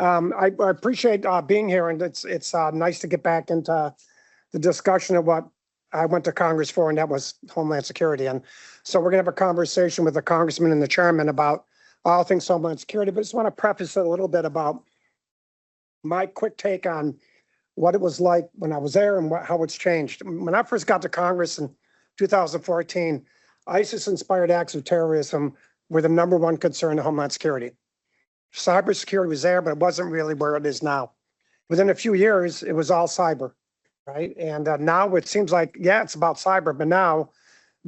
I appreciate being here, and it's nice to get back into the discussion of what I went to Congress for, and that was Homeland Security. And so we're going to have a conversation with the Congressman and the Chairman about all things Homeland Security. But I just want to preface it a little bit about my quick take on what it was like when I was there and how it's changed. When I first got to Congress in 2014, ISIS-inspired acts of terrorism were the #1 concern in Homeland Security. Cybersecurity was there, but it wasn't really where it is now. Within a few years, it was all cyber, right? And now it seems like, yeah, it's about cyber, but now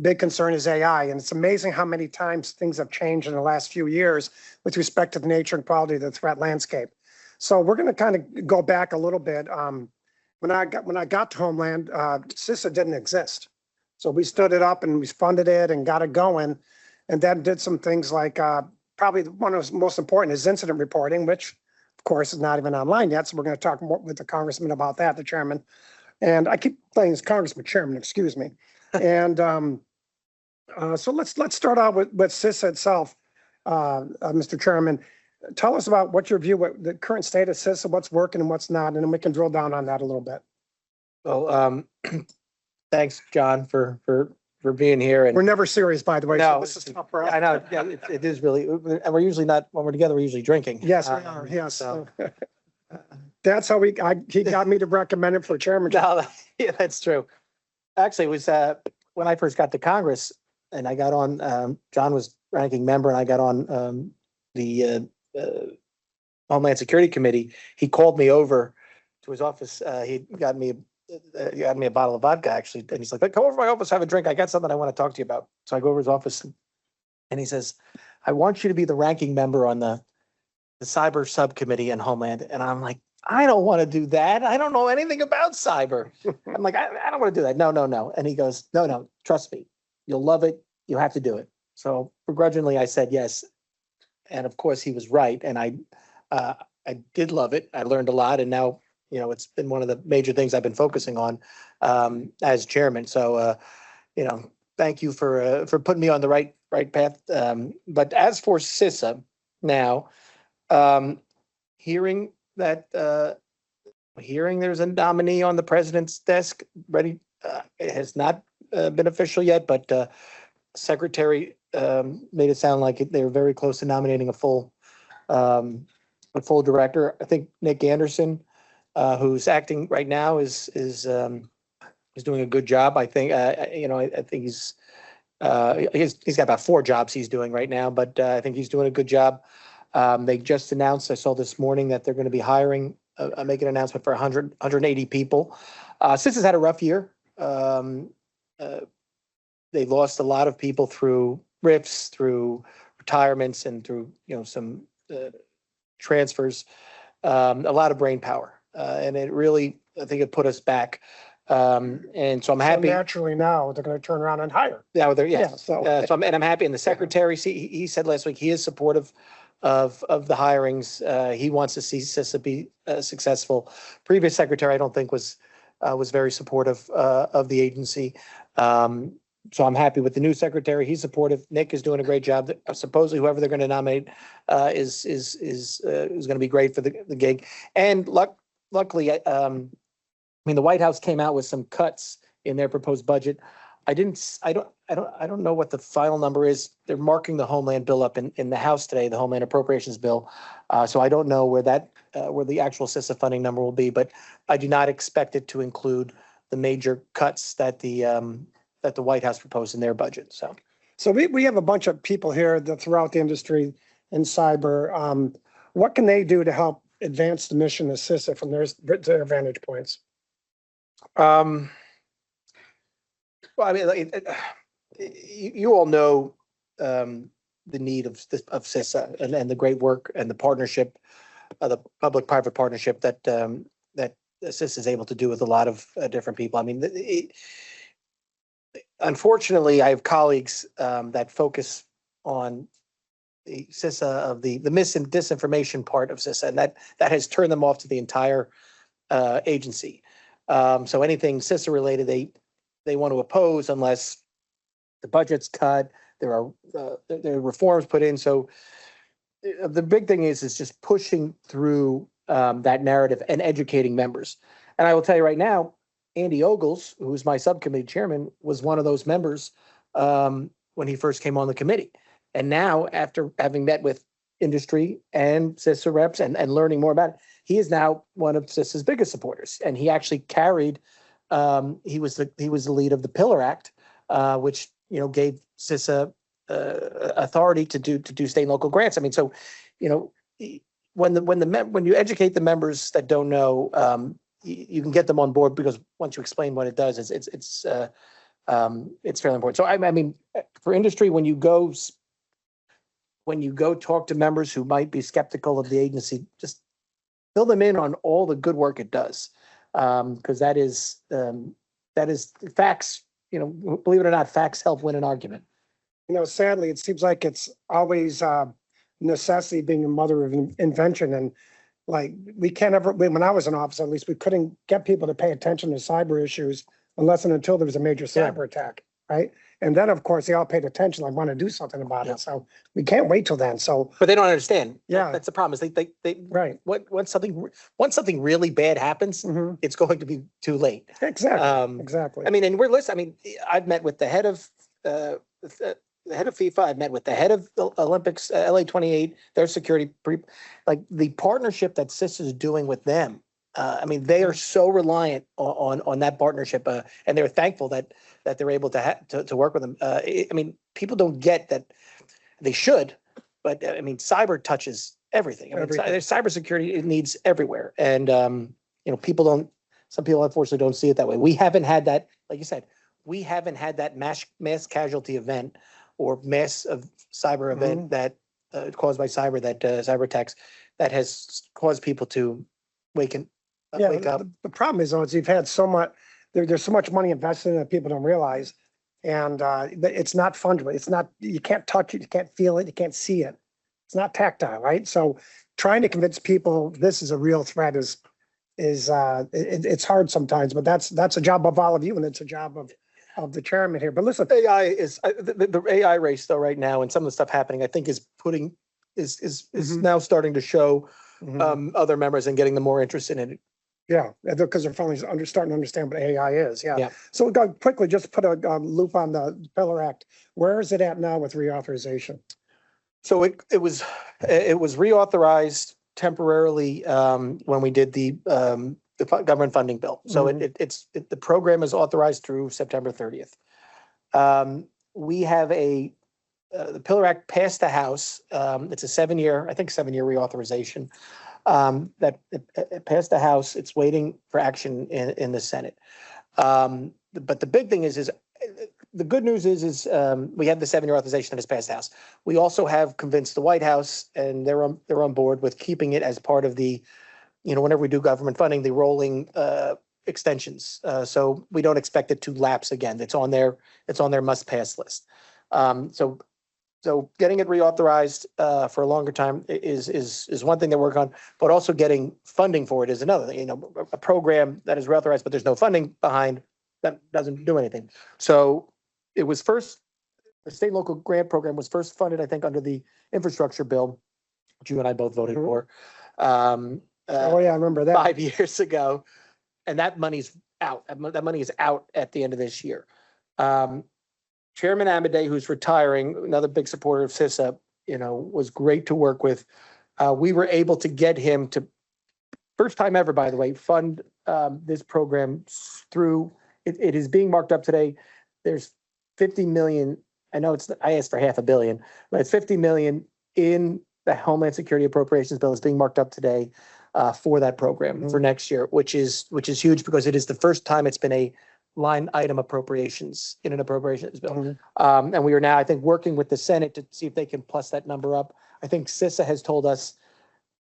big concern is AI. And it's amazing how many times things have changed in the last few years with respect to the nature and quality of the threat landscape. So we're going to kind of go back a little bit. When I got to Homeland, CISA didn't exist. So we stood it up and we funded it and got it going, and then did some things like probably one of the most important is incident reporting, which of course is not even online yet. So we're going to talk more with the Congressman about that, the Chairman. And I keep playing as Congressman Chairman, excuse me. And so let's start out with CISA itself, Mr. Chairman. Tell us about what your view, what the current state of CISA, what's working and what's not, and then we can drill down on that a little bit. Well, thanks, John, for being here. And we're never serious, by the way. No, so this is tough for us. I know. Yeah, it is really, and we're usually not, when we're together, we're usually drinking. Yes, we are. Yes. So. That's how he got me to recommend it for chairmanship. No, yeah, that's true. Actually, it was when I first got to Congress and I got on, John was ranking member and I got on the Homeland Security Committee. He called me over to his office. He got me a bottle of vodka, actually. And he's like, come over to my office, have a drink. I got something I want to talk to you about. So I go over to his office and he says, I want you to be the ranking member on the cyber subcommittee in Homeland. And I'm like, I don't want to do that. I don't know anything about cyber. I'm like, I don't want to do that. No. And he goes, no, trust me. You'll love it. You have to do it. So begrudgingly, I said yes. And of course, he was right. And I did love it. I learned a lot. And now, it's been one of the major things I've been focusing on as chairman. So, thank you for putting me on the right path. But as for CISA now, hearing there's a nominee on the president's desk ready, it has not been official yet, but Secretary made it sound like they were very close to nominating a full director. I think Nick Anderson, who's acting right now, is doing a good job. I think I think he's got about 4 jobs he's doing right now, but I think he's doing a good job. They just announced, I saw this morning, that they're going to be hiring, making an announcement for 180 people. CISA's had a rough year. They lost a lot of people through rifts, through retirements, and through some transfers. A lot of brain power, and it really, I think, it put us back. And so I'm happy. So naturally, now they're going to turn around and hire. Yeah, I'm happy. And the secretary, he said last week he is supportive of the hirings. He wants to see CISA be successful. Previous secretary, I don't think was very supportive of the agency. So I'm happy with the new secretary. He's supportive. Nick is doing a great job. Supposedly, whoever they're going to nominate is going to be great for the gig. And luckily, the White House came out with some cuts in their proposed budget. I don't know what the final number is. They're marking the Homeland bill up in the House today, the Homeland Appropriations bill. So I don't know where the actual CISA funding number will be, but I do not expect it to include the major cuts that the White House proposed in their budget. So we have a bunch of people here throughout the industry in cyber. What can they do to help advance the mission of CISA from their vantage points? Well, I mean, you all know the need of CISA and the great work and the partnership, the public-private partnership that CISA is able to do with a lot of different people. I mean, unfortunately, I have colleagues that focus on the CISA of the mis and disinformation part of CISA, and that has turned them off to the entire agency. So anything CISA related, they want to oppose unless the budget's cut. There are reforms put in. So the big thing is just pushing through that narrative and educating members. And I will tell you right now, Andy Ogles, who's my subcommittee chairman, was one of those members when he first came on the committee. And now, after having met with industry and CISA reps and learning more about it, he is now one of CISA's biggest supporters. And he actually carried, he was the lead of the Pillar Act, which gave CISA authority to do state and local grants. I mean, so when you educate the members that don't know, you can get them on board, because once you explain what it does, it's fairly important. So I mean, for industry, when you go talk to members who might be skeptical of the agency, just fill them in on all the good work it does, because that is facts. Believe it or not, facts help win an argument. Sadly, it seems like it's always necessity being a mother of invention. And like, we can't ever, when I was in office, at least, we couldn't get people to pay attention to cyber issues unless and until there was a major cyber attack, right? And then, of course, they all paid attention, like, want to do something about it. So we can't wait till then. So, but they don't understand. Yeah. That's the problem. Is they right. Once something really bad happens, it's going to be too late. Exactly. Exactly. I mean, and we're listening. I mean, I've met with the head of FIFA. I've met with the head of the Olympics, LA 28, their security, like the partnership that CISA is doing with them. I mean, they are so reliant on that partnership, and they're thankful that they're able to work with them. I mean, people don't get that. They should, but I mean, cyber touches everything. I mean, there's cybersecurity, it needs everywhere, and some people unfortunately don't see it that way. We haven't had that, like you said, we haven't had that mass casualty event or mass of cyber event that caused by cyber attacks that has caused people to wake up. The problem is, though, is you've had so much, there's so much money invested in it that people don't realize. And it's not fungible. It's not, you can't touch it, you can't feel it, you can't see it. It's not tactile, right? So trying to convince people this is a real threat is it's hard sometimes, but that's a job of all of you, and it's a job of the chairman here. But listen, AI is the AI race though right now, and some of the stuff happening, I think is now starting to show other members and getting them more interested in it. Yeah, because they're finally starting to understand what AI is. Yeah. So we'll go quickly, just put a loop on the Pillar Act. Where is it at now with reauthorization? So it was reauthorized temporarily when we did the government funding bill. So the program is authorized through September 30th. We have the Pillar Act passed the House. It's a 7-year reauthorization. That it passed the House. It's waiting for action in the Senate. But the big thing is the good news is we have the 7-year authorization that has passed the House. We also have convinced the White House, and they're on board with keeping it as part of the, whenever we do government funding, the rolling extensions. So we don't expect it to lapse again. It's on their must pass list. So getting it reauthorized for a longer time is one thing they work on, but also getting funding for it is another thing. A program that is reauthorized, but there's no funding behind, that doesn't do anything. So it was the state and local grant program was first funded, I think, under the infrastructure bill, which you and I both voted for. I remember that 5 years ago, and that money's out. That money is out at the end of this year. Chairman Amadei, who's retiring, another big supporter of CISA, was great to work with. We were able to get him to, first time ever, by the way, fund this program through, it is being marked up today. There's 50 million. I know I asked for $500 million, but it's 50 million in the Homeland Security appropriations bill is being marked up today for that program for next year, which is huge because it is the first time it's been a line item appropriations in an appropriations bill. And we are now, I think, working with the Senate to see if they can plus that number up. I think CISA has told us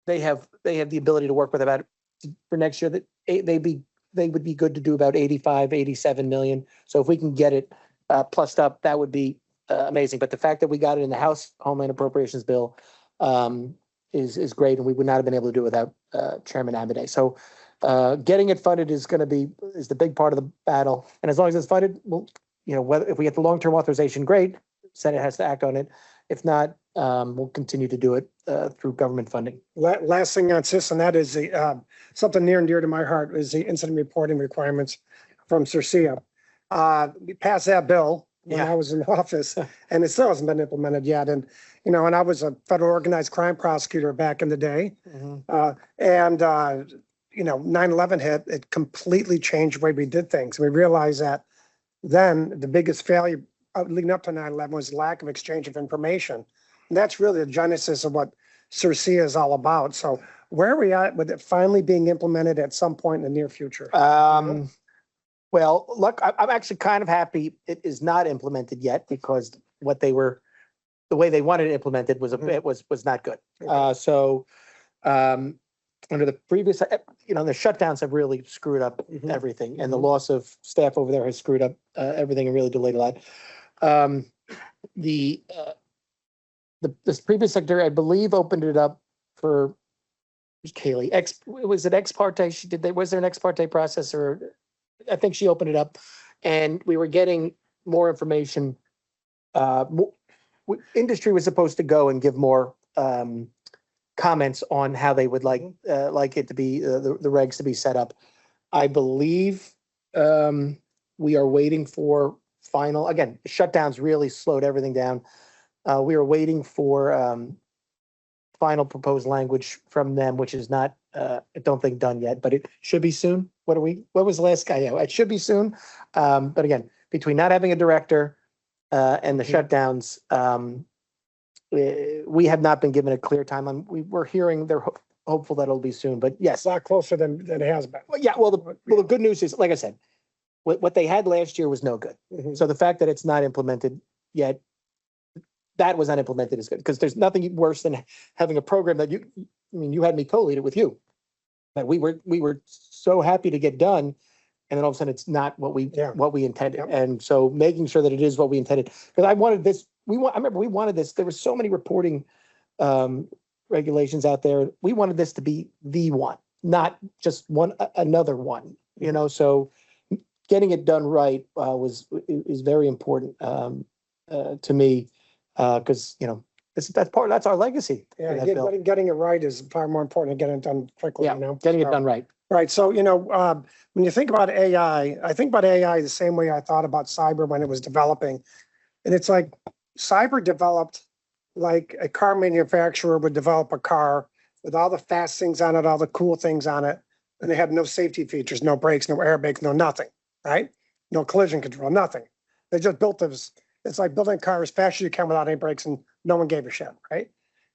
they have the ability to work with about, for next year, that they would be good to do about 87 million. So if we can get it plussed up, that would be amazing. But the fact that we got it in the House Homeland Appropriations bill is great, and we would not have been able to do it without Chairman Amadei. So getting it funded is the big part of the battle. And as long as it's funded, if we get the long-term authorization, great. Senate has to act on it. If not, we'll continue to do it through government funding. Last thing on CISA, and that is the, something near and dear to my heart is the incident reporting requirements from CISA. We passed that bill when Yeah. I was in office, and it still hasn't been implemented yet. And, you know, and I was a federal organized crime prosecutor back in the day. You know, 9/11 hit, it completely changed the way we did things. We realized that then the biggest failure leading up to 9/11 was lack of exchange of information. And that's really the genesis of what CIRCIA is all about. So where are we at with it finally being implemented at some point in the near future? Well, look, I'm actually kind of happy it is not implemented yet because the way they wanted it implemented was was not good. So under the previous, you know, the shutdowns have really screwed up everything, and the loss of staff over there has screwed up everything and really delayed a lot. The previous secretary, I believe, opened it up for Kaylee. Was it ex parte? Was there an ex parte process, or I think she opened it up, and we were getting more information. Industry was supposed to go and give more comments on how they would like it to be, the regs to be set up. I believe we are waiting for final, again, shutdowns really slowed everything down. We are waiting for final proposed language from them, which is not, I don't think done yet, but it should be soon. What was the last guy? Yeah, it should be soon. But again, between not having a director and the shutdowns, we have not been given a clear timeline. We're hearing they're hopeful that it'll be soon, but yes. It's a lot closer than it has been. Well, yeah, well, the good news is, like I said, what they had last year was no good. So the fact that it's not implemented yet, that was not implemented is good, because there's nothing worse than having a program that you had me co-lead it with you. That we were so happy to get done, and then all of a sudden it's not what we intended. Yep. And so making sure that it is what we intended, because I wanted this, I remember we wanted this, there were so many reporting regulations out there. We wanted this to be the one, not just another one, you know, so getting it done right is very important to me, because, you know, that's our legacy. Yeah, that bill. getting it right is far more important than getting it done quickly, Yeah, you know? getting it So- done right. Right. So, you know, when you think about AI, I think about AI the same way I thought about cyber when it was developing. And it's like cyber developed like a car manufacturer would develop a car with all the fast things on it, all the cool things on it. And they had no safety features, no brakes, no airbags, no nothing, right? No collision control, nothing. They just built this. It's like building a car as fast as you can without any brakes, and no one gave a shit, right?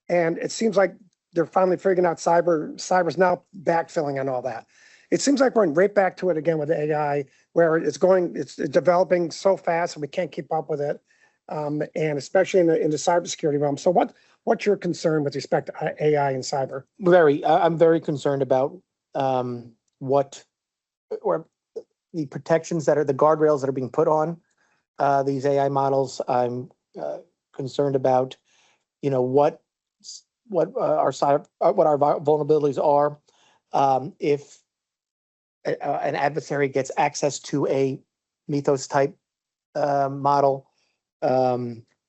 And it seems like they're finally figuring out cyber's now backfilling on all that. It seems like we're right back to it again with AI, where it's developing so fast and we can't keep up with it. And especially in the cybersecurity realm. So what's your concern with respect to AI and cyber? I'm very concerned about what, or the protections that are the guardrails that are being put on these AI models. I'm concerned about, you know, what our vulnerabilities are. If an adversary gets access to a Mythos type model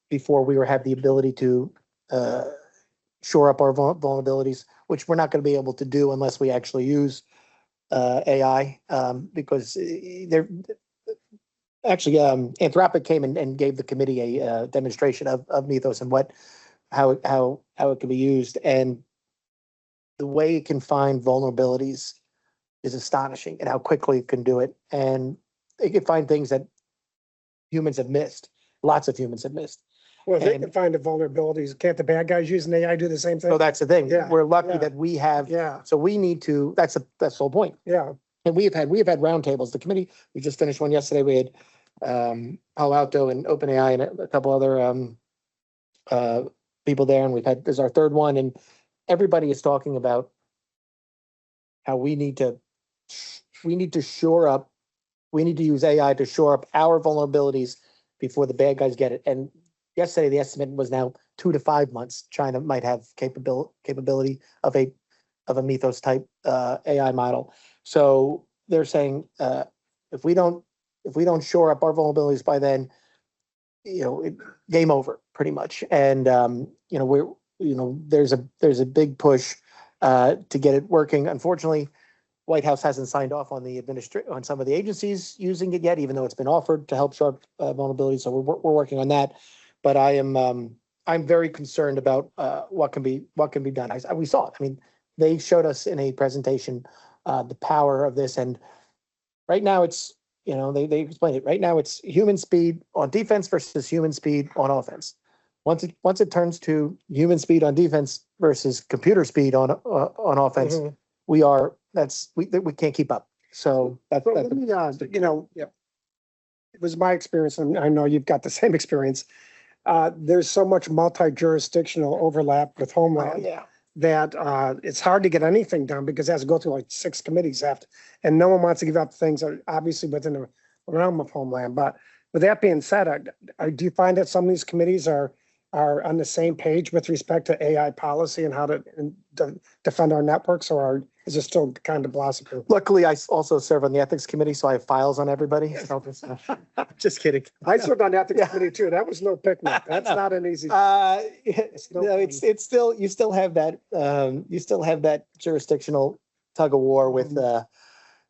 before we have the ability to shore up our vulnerabilities, which we're not going to be able to do unless we actually use AI, because they're actually Anthropic came and gave the committee a demonstration of Mythos and how it can be used, and the way it can find vulnerabilities is astonishing, and how quickly it can do it, and it can find things that humans have missed. Lots of humans have missed. Well, if they can find the vulnerabilities, can't the bad guys using AI do the same thing? So that's the thing. Yeah, We're lucky yeah. that we have. Yeah, So we need to. That's the whole point. yeah. And we have had roundtables. The committee, we just finished one yesterday. We had Palo Alto and OpenAI and a couple other people there, and this is our third one, and everybody is talking about how we need to shore up. We need to use AI to shore up our vulnerabilities before the bad guys get it. And yesterday, the estimate was now 2 to 5 months. China might have capability of a Mythos type AI model. So they're saying if we don't shore up our vulnerabilities by then, game over pretty much. And, there's a big push to get it working. Unfortunately, White House hasn't signed off on on some of the agencies using it yet, even though it's been offered to help shore up vulnerabilities. So we're working on that. But I'm very concerned about what can be done. We saw it. I mean, they showed us in a presentation the power of this, and right now it's they explained it. Right now it's human speed on defense versus human speed on offense. Once it turns to human speed on defense versus computer speed on offense, Mhm. we can't keep up. So But let me, it was my experience, and I know you've got the same experience. There's so much multi-jurisdictional overlap with Homeland yeah. that it's hard to get anything done because it has to go through like 6 committees and no one wants to give up things that are obviously within the realm of Homeland. But with that being said, do you find that some of these committees are on the same page with respect to AI policy and how to defend our networks, or is it still kind of blossoming? Luckily, I also serve on the ethics committee, so I have files on everybody. So just kidding. I served on the ethics Yeah. committee too. That was no picnic. That's not an easy. No, no it's still you still have that jurisdictional tug of war with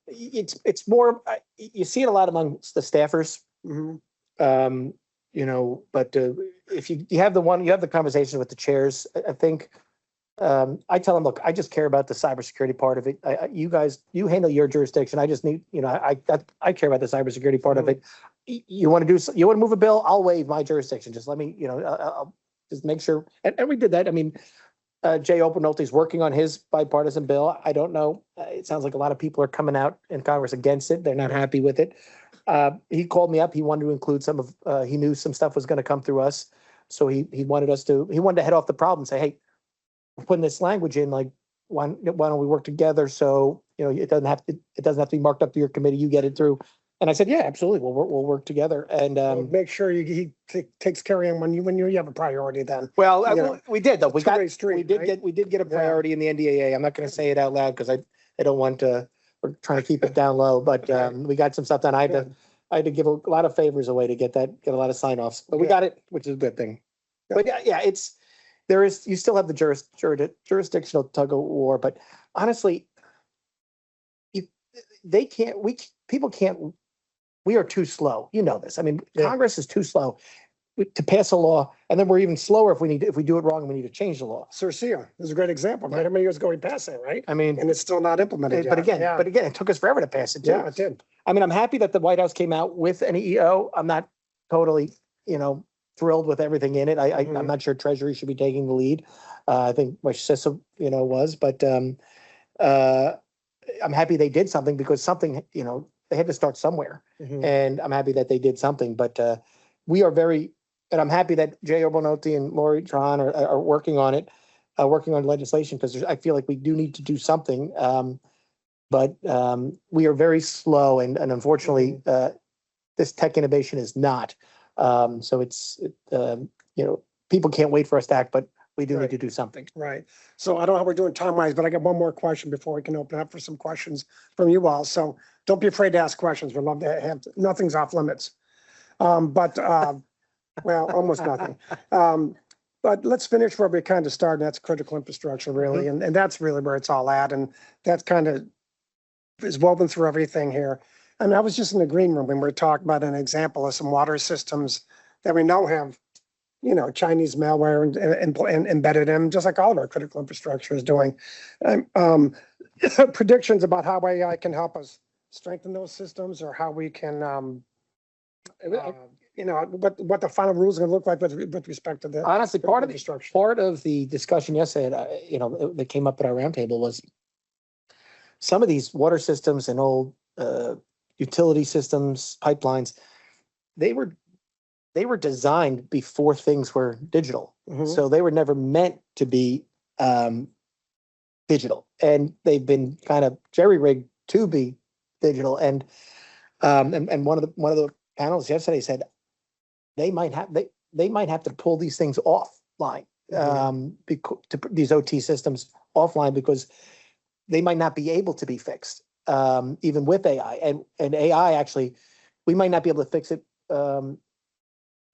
it's more you see it a lot amongst the staffers. Mhm. But if you have the conversation with the chairs, I think I tell them, look, I just care about the cybersecurity part of it. You guys, you handle your jurisdiction. I just need, I care about the cybersecurity part of it. You want to move a bill? I'll waive my jurisdiction. Just let me, I'll just make sure. And we did that. I mean, Jay Openolty is working on his bipartisan bill. I don't know. It sounds like a lot of people are coming out in Congress against it. They're not happy with it. He called me up. He wanted to include some of, he knew some stuff was going to come through us. So he wanted to head off the problem and say, hey, we're putting this language in, like, why don't we work together? So, it doesn't have to be marked up to your committee. You get it through. And I said, yeah, absolutely. We'll work together. And Well, make sure he takes care of him when you have a priority. Then we did though. We right? did get a priority in the NDAA. I'm not going to say it out loud because I don't want to. We're trying to keep it down low, but we got some stuff done. I had to give a lot of favors away to get a lot of sign-offs, but we got it, which is a good thing. But yeah, you still have the jurisdictional tug of war, but honestly, people can't. We are too slow. You know this. I mean, Congress is too slow to pass a law, and then we're even slower if we do it wrong and we need to change the law. CISA is a great example. Right? How many years ago we passed that, right? I mean, and it's still not implemented yet. But again, it took us forever to pass it too. Yeah, it did. I mean, I'm happy that the White House came out with an EO. I'm not totally, thrilled with everything in it. I'm not sure Treasury should be taking the lead. I think what CISA, was, but I'm happy they did something because something, they had to start somewhere. And I'm happy that they did something, but we are and I'm happy that Jay Obernolte and Lori Tron are working on it, working on legislation, because I feel like we do need to do something. But we are very slow, and unfortunately, this tech innovation is not. So people can't wait for us to act, but we do need to do something. Right. So I don't know how we're doing time-wise, but I got one more question before we can open up for some questions from you all. So don't be afraid to ask questions. We'd love to have, nothing's off limits. Well, almost nothing. But let's finish where we kind of started. That's critical infrastructure, really. And that's really where it's all at. And that's kind of is woven through everything here. I mean, I was just in the green room when we were talking about an example of some water systems that we know have, Chinese malware and embedded in, just like all of our critical infrastructure is doing. Predictions about how AI can help us strengthen those systems, or how we can, what the final rules are going to look like with respect to the honestly part of infrastructure. the discussion yesterday, that came up at our roundtable was some of these water systems and old utility systems, pipelines. They were designed before things were digital, so they were never meant to be digital, and they've been kind of jerry-rigged to be digital. And one of the panels yesterday said they might have to pull these things offline, these OT systems offline, because they might not be able to be fixed, even with AI. And AI, actually, we might not be able to fix it.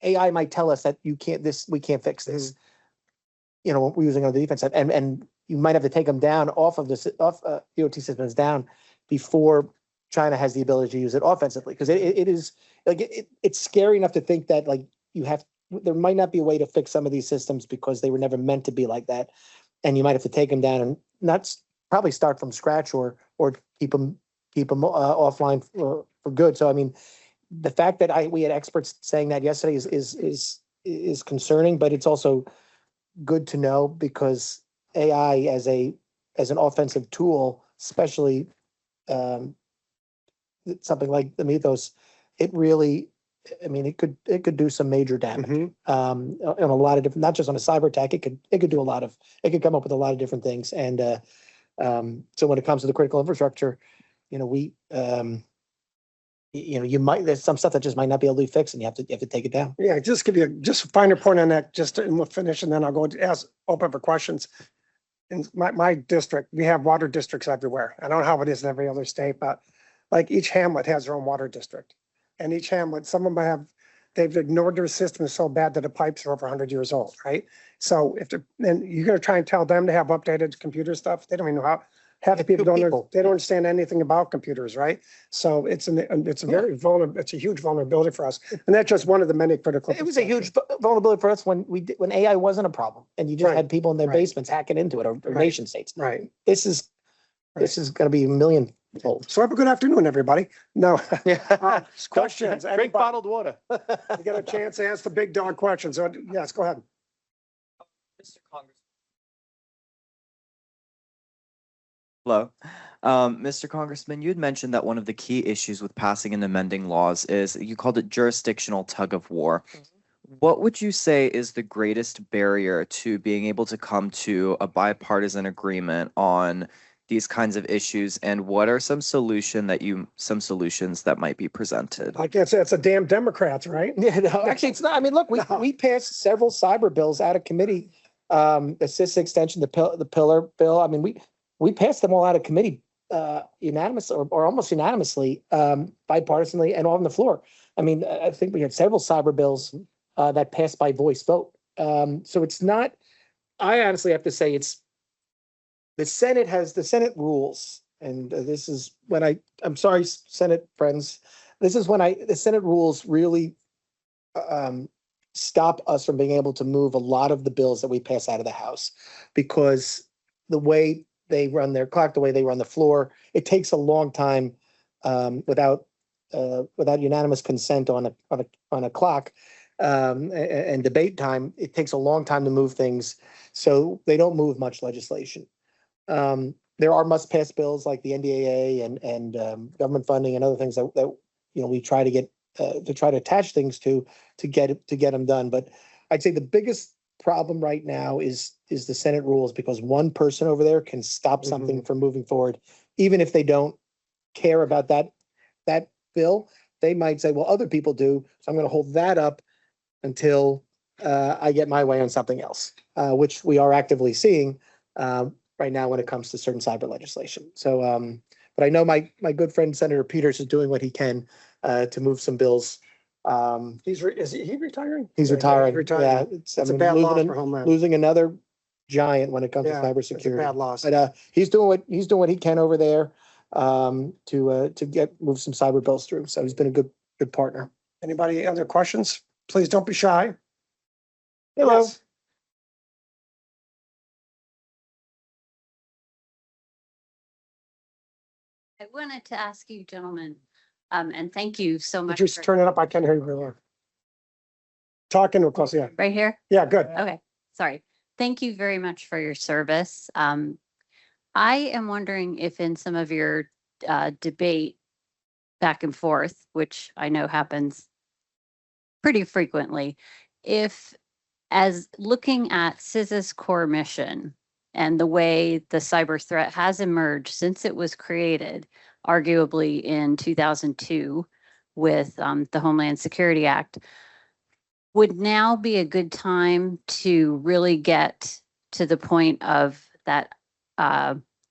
AI might tell us that we can't fix this. You know, we're using on the defense side, and you might have to take them down off DOT systems down before China has the ability to use it offensively. Because it is like, it's scary enough to think that like there might not be a way to fix some of these systems because they were never meant to be like that. And you might have to take them down and probably start from scratch or keep them offline for good. So, I mean, the fact that we had experts saying that yesterday is concerning, but it's also good to know because AI as an offensive tool, especially something like the Mythos, it really, I mean, it could do some major damage on a lot of different, not just on a cyber attack. It could do it could come up with a lot of different things. And so when it comes to the critical infrastructure, you know, there's some stuff that just might not be able to be fixed, and you have to take it down. Yeah, just give you just a finer point on that, and we'll finish, and then I'll go to open for questions. In my district, we have water districts everywhere. I don't know how it is in every other state, but like each hamlet has their own water district. And each hamlet, some of them they've ignored their system so bad that the pipes are over 100 years old, right? So then you're going to try and tell them to have updated computer stuff. They don't even know how. Half the people they don't understand anything about computers, right? So it's a very vulnerable, it's a huge vulnerability for us. And that's just one of the many critical. It was a huge vulnerability for us when AI wasn't a problem and you just had people in their basements hacking into it, or nation states. Right. This is going to be a million-fold. So have a good afternoon, everybody. No. Questions. Drink Anybody? bottled water. You got a chance to ask the big dog questions. So, yes, go ahead. Mr. Congressman. Hello. Mr. Congressman, you had mentioned that one of the key issues with passing and amending laws is, you called it jurisdictional tug of war. What would you say is the greatest barrier to being able to come to a bipartisan agreement on these kinds of issues, and what are some solutions that might be presented? I guess it's a damn Democrats, right? Yeah, no, actually, it's not. I mean, look, we passed several cyber bills out of committee. The CISA extension, the pillar bill. I mean, we passed them all out of committee, unanimous or almost unanimously, bipartisanly, and on the floor. I mean, I think we had several cyber bills that passed by voice vote. So it's not. I honestly have to say the Senate rules, and this is when I'm sorry, Senate friends, this is when the Senate rules really stop us from being able to move a lot of the bills that we pass out of the House, because the way they run their clock, the way they run the floor, it takes a long time without unanimous consent on a clock and debate time. It takes a long time to move things, so they don't move much legislation. There are must-pass bills like the NDAA and government funding and other things that we try to get to try to attach things to get them done. But I'd say the biggest problem right now is the Senate rules, because one person over there can stop something from moving forward, even if they don't care about that bill. They might say, well, other people do, so I'm going to hold that up until I get my way on something else, which we are actively seeing right now when it comes to certain cyber legislation. So, but I know my good friend Senator Peters is doing what he can to move some bills. Is he retiring? He's retiring. Yeah, it's a bad loss for Homeland. Losing another giant when it comes to cybersecurity. It's a bad loss. But he's doing what he can over there to move some cyber bills through. So he's been a good partner. Anybody other questions? Please don't be shy. Hello. Yes. I wanted to ask you, gentlemen, and thank you so much. Just turn it up. I can't hear you very well. Talking real close, yeah. Right here? Yeah, good. Okay, sorry. Thank you very much for your service. I am wondering if in some of your debate back and forth, which I know happens pretty frequently, if as looking at CISA's core mission and the way the cyber threat has emerged since it was created, arguably in 2002 with the Homeland Security Act, would now be a good time to really get to the point of that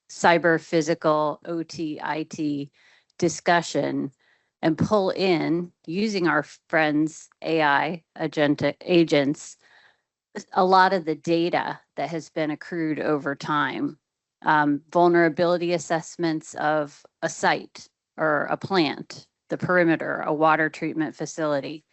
cyber physical OT IT discussion and pull in, using our friends' AI agents, a lot of the data that has been accrued over time. Vulnerability assessments of a site or a plant, the perimeter, a water treatment facility,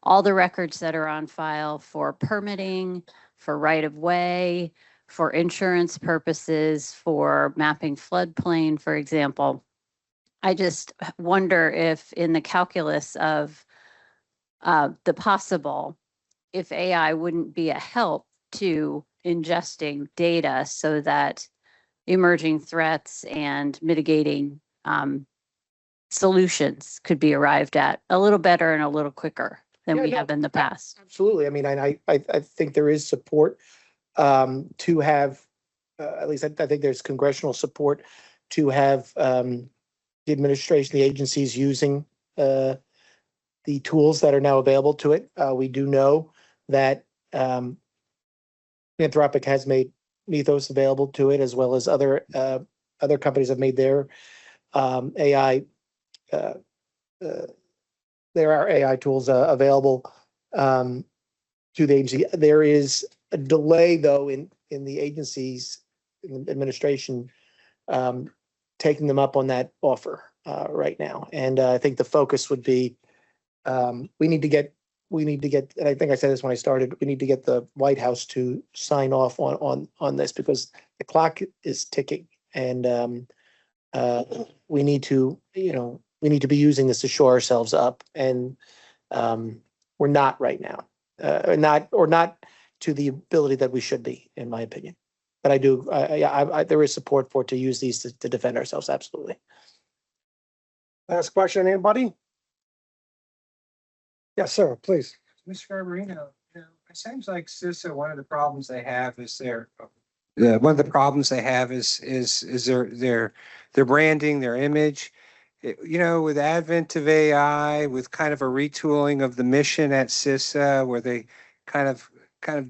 all the records that are on file for permitting, for right of way, for insurance purposes, for mapping floodplain, for example. I just wonder if in the calculus of the possible, if AI wouldn't be a help to ingesting data so that emerging threats and mitigating solutions could be arrived at a little better and a little quicker than Yeah, we no, have in the past. Absolutely. I mean, I think there is support to have, at least I think there's congressional support to have the administration, the agencies using the tools that are now available to it. We do know that Anthropic has made Mythos available to it, as well as other companies have made their AI. There are AI tools available to the agency. There is a delay, though, in the agencies, in the administration, taking them up on that offer right now. And I think the focus would be we need to get, and I think I said this when I started, we need to get the White House to sign off on this, because the clock is ticking, and we need to, we need to be using this to shore ourselves up, and we're not right now, not to the ability that we should be, in my opinion. But I do, there is support for it to use these to defend ourselves. Absolutely. Last question, anybody? Yes, sir, please. Mr. Garbarino, it seems like CISA, one of the problems they have is their branding, their image. With advent of AI, with kind of a retooling of the mission at CISA, where they kind of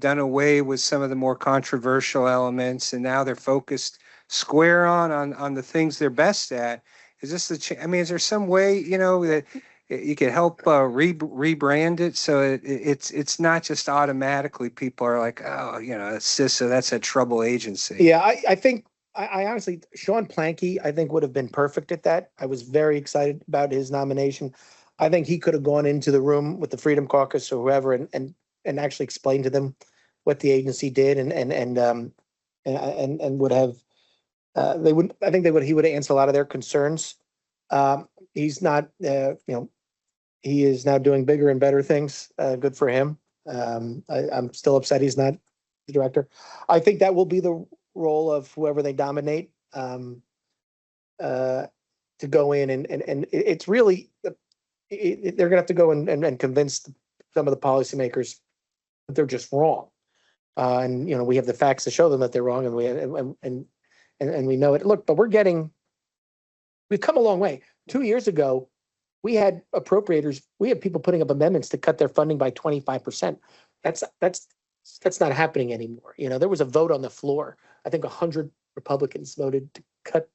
done away with some of the more controversial elements, and now they're focused square on the things they're best at. Is this is there some way, that you could help rebrand it so it's not just automatically people are like, oh, CISA, that's a trouble agency. Yeah, I think I honestly, Sean Planky, I think would have been perfect at that. I was very excited about his nomination. I think he could have gone into the room with the Freedom Caucus or whoever and actually explained to them what the agency did, and would have he would have answered a lot of their concerns. He's not, he is now doing bigger and better things. Good for him. I'm still upset he's not the director. I think that will be the role of whoever they nominate to go in, and it's really they're gonna have to go and convince some of the policymakers that they're just wrong. And we have the facts to show them that they're wrong, and we know it. Look, but we've come a long way. 2 years ago, we had appropriators, we had people putting up amendments to cut their funding by 25%. That's not happening anymore. There was a vote on the floor. I think 100 Republicans voted to cut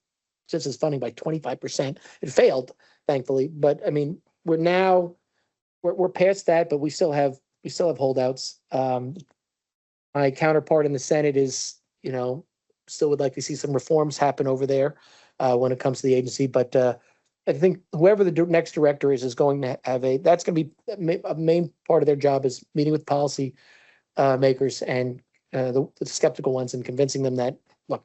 CISA's funding by 25%. It failed, thankfully. But I mean, we're past that, but we still have holdouts. My counterpart in the Senate is, still would like to see some reforms happen over there when it comes to the agency. But I think whoever the next director is going to have that's going to be a main part of their job, is meeting with policy makers and the skeptical ones, and convincing them that, look,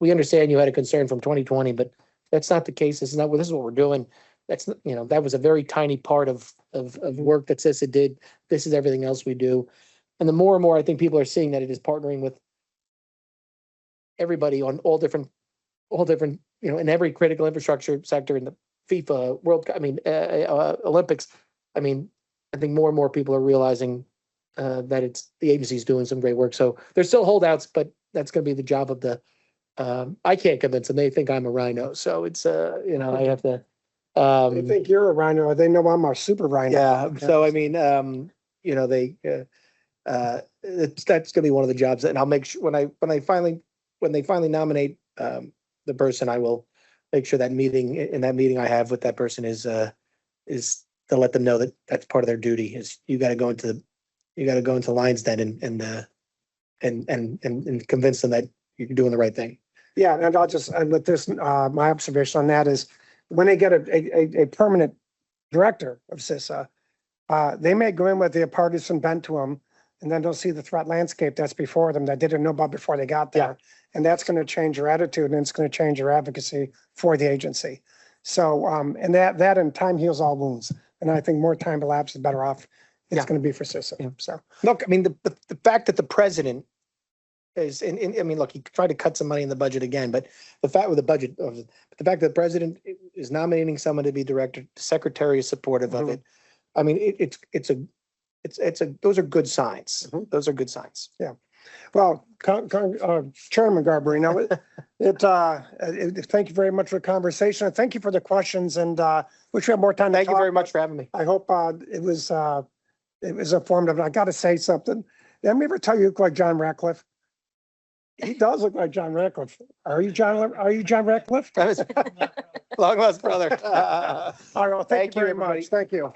we understand you had a concern from 2020, but that's not the case. This is what we're doing. That's, that was a very tiny part of work that CISA did. This is everything else we do. And the more and more I think people are seeing that it is partnering with everybody on all different, in every critical infrastructure sector, in the FIFA World Cup, Olympics. I think more and more people are realizing that it's the agency's doing some great work. So there's still holdouts, but that's going to be the job of the. I can't convince them. They think I'm a rhino, so it's I have to. They think you're a rhino, or they know I'm a super rhino. Yeah. So that's going to be one of the jobs, and I'll make sure when they finally nominate the person, I will make sure that meeting, in that meeting I have with that person is to let them know that that's part of their duty is you gotta go into Lions Den and convince them that you're doing the right thing. Yeah, and I'll just, and with this, my observation on that is when they get a permanent director of CISA, they may go in with the partisan bent to them and then they'll see the threat landscape that's before them that they didn't know about before they got there. And that's going to change your attitude and it's going to change your advocacy for the agency. So, and that and time heals all wounds. And I think more time elapsed, the better off it's Yeah. going to be for CISA. Yeah. So, Look, I mean, the fact that the president is, I mean, look, he tried to cut some money in the budget again, but the fact with the budget of the fact that the president is nominating someone to be director, the secretary is supportive of Mhm. it. I mean, it's those are good signs. Mhm. Those are good signs. well, Chairman Garbarino, thank you very much for the conversation. And thank you for the questions and wish we have more time to Thank you talk. very much for having me. I hope it was informative. I got to say something. Did I ever tell you look like John Ratcliffe? He does look like John Ratcliffe. Are you John Ratcliffe? Long lost brother. All right, well, thank Thank you you, very everybody. much. Thank you.